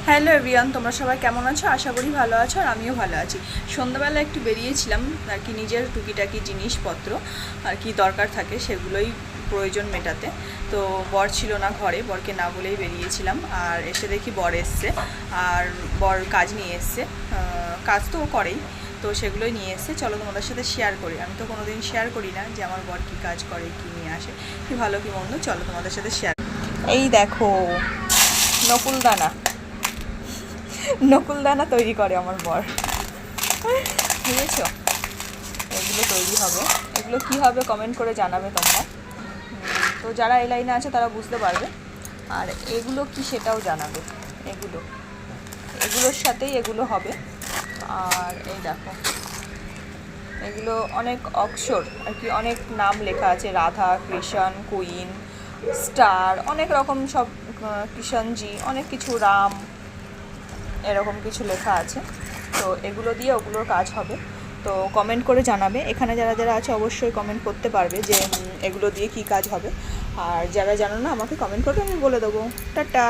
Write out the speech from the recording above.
Hello everyone, তোমরা সবাই কেমন আছো? আশা করি ভালো আছো, আর আমিও ভালো আছি। সন্ধ্যাবেলা একটু বেরিয়েছিলাম আর কি, নিজের টুকিটাকি জিনিসপত্র আর কি দরকার থাকে সেগুলোই প্রয়োজন মেটাতে। তো বর ছিল না ঘরে, বরকে না বলেই বেরিয়েছিলাম। আর এসে দেখি বর এসছে, আর বর কাজ নিয়ে এসছে। কাজ তো ও করেই, তো সেগুলোই নিয়ে এসছে। চলো তোমাদের সাথে শেয়ার করি। আমি তো কোনোদিন শেয়ার করি না যে আমার বর কী কাজ করে, কী নিয়ে আসে, কী ভালো কী মন্দ। চলো তোমাদের সাথে শেয়ার। এই দেখো, নকুলদানা নকুলদানা তৈরি করে আমার বর, বুঝেছ? এগুলো তৈরি হবে, এগুলো কী হবে কমেন্ট করে জানাবে তোমরা। তো যারা এই লাইনে আছে তারা বুঝতে পারবে। আর এগুলো কি সেটাও জানাবে। এগুলো এগুলোর সাথেই এগুলো হবে। আর এই দেখো, এগুলো অনেক অক্ষর আর কি, অনেক নাম লেখা আছে, রাধা, কৃষ্ণ, কুইন, স্টার, অনেক রকম সব, কৃষ্ণজি, অনেক কিছু, রাম, এরকম কিছু লেখা আছে। তো এগুলো দিয়ে ওগুলোর কাজ হবে। তো কমেন্ট করে জানাবে। এখানে যারা যারা আছে অবশ্যই কমেন্ট করতে পারবে যে এগুলো দিয়ে কী কাজ হবে। আর যারা জানো না আমাকে কমেন্ট করবে, আমি বলে দেবো। টাটা।